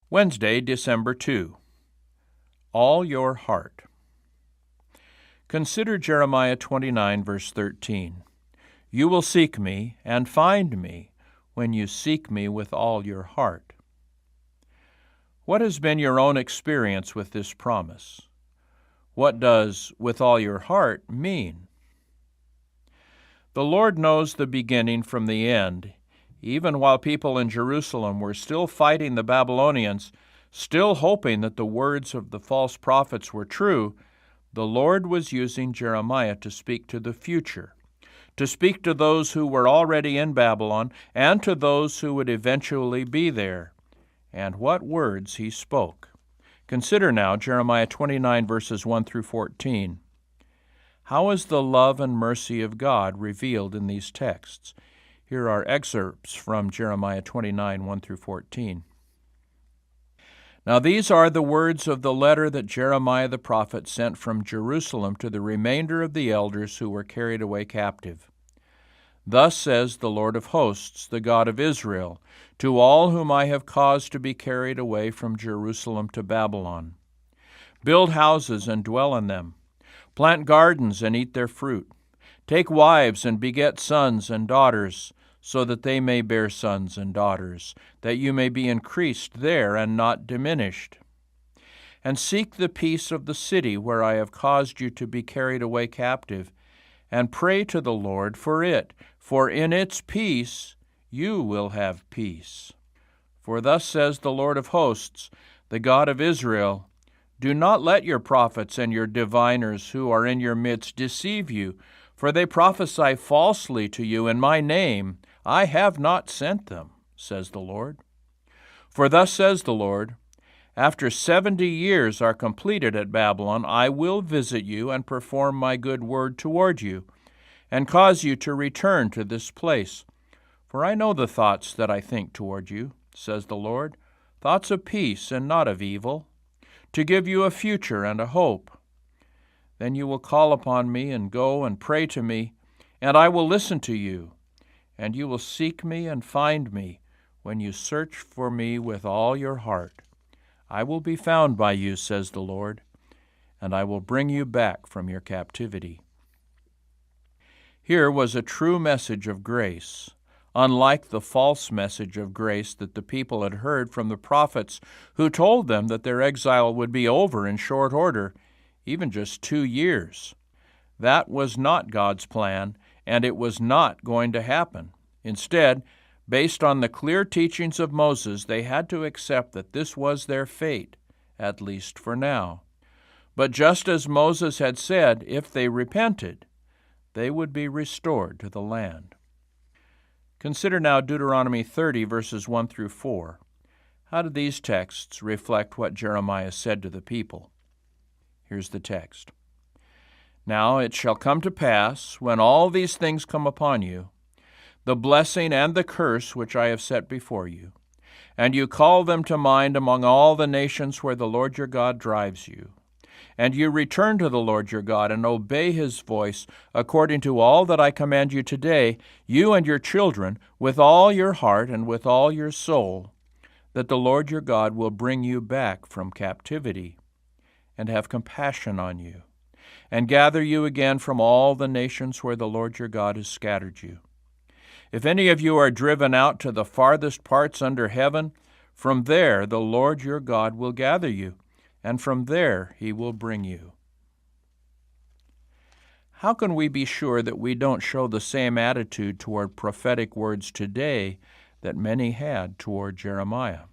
Wednesday, December 2. All your heart. Consider Jeremiah 29, verse 13. You will seek me and find me when you seek me with all your heart. What has been your own experience with this promise? What does "with all your heart" mean? The Lord knows the beginning from the end. Even while people in Jerusalem were still fighting the Babylonians, still hoping that the words of the false prophets were true, the Lord was using Jeremiah to speak to the future, to speak to those who were already in Babylon and to those who would eventually be there. And what words he spoke. Consider now Jeremiah 29, verses 1 through 14. How is the love and mercy of God revealed in these texts? Here are excerpts from Jeremiah 29, 1 through 14. Now these are the words of the letter that Jeremiah the prophet sent from Jerusalem to the remainder of the elders who were carried away captive. Thus says the Lord of hosts, the God of Israel, to all whom I have caused to be carried away from Jerusalem to Babylon. Build houses and dwell in them. Plant gardens and eat their fruit. Take wives and beget sons and daughters, so that they may bear sons and daughters, that you may be increased there and not diminished. And seek the peace of the city where I have caused you to be carried away captive, and pray to the Lord for it, for in its peace you will have peace. For thus says the Lord of hosts, the God of Israel, do not let your prophets and your diviners who are in your midst deceive you, for they prophesy falsely to you in my name. I have not sent them, says the Lord. For thus says the Lord, after 70 years are completed at Babylon, I will visit you and perform my good word toward you, and cause you to return to this place. For I know the thoughts that I think toward you, says the Lord, thoughts of peace and not of evil, to give you a future and a hope. Then you will call upon me and go and pray to me, and I will listen to you. And you will seek me and find me when you search for me with all your heart. I will be found by you, says the Lord, and I will bring you back from your captivity. Here was a true message of grace, unlike the false message of grace that the people had heard from the prophets who told them that their exile would be over in short order, even just 2 years. That was not God's plan, and it was not going to happen. Instead, based on the clear teachings of Moses, they had to accept that this was their fate, at least for now. But just as Moses had said, if they repented, they would be restored to the land. Consider now Deuteronomy 30, verses 1 through 4. How do these texts reflect what Jeremiah said to the people? Here's the text. Now it shall come to pass, when all these things come upon you, the blessing and the curse which I have set before you, and you call them to mind among all the nations where the Lord your God drives you, and you return to the Lord your God and obey his voice according to all that I command you today, you and your children, with all your heart and with all your soul, that the Lord your God will bring you back from captivity and have compassion on you, and gather you again from all the nations where the Lord your God has scattered you. If any of you are driven out to the farthest parts under heaven, from there the Lord your God will gather you, and from there he will bring you. How can we be sure that we don't show the same attitude toward prophetic words today that many had toward Jeremiah?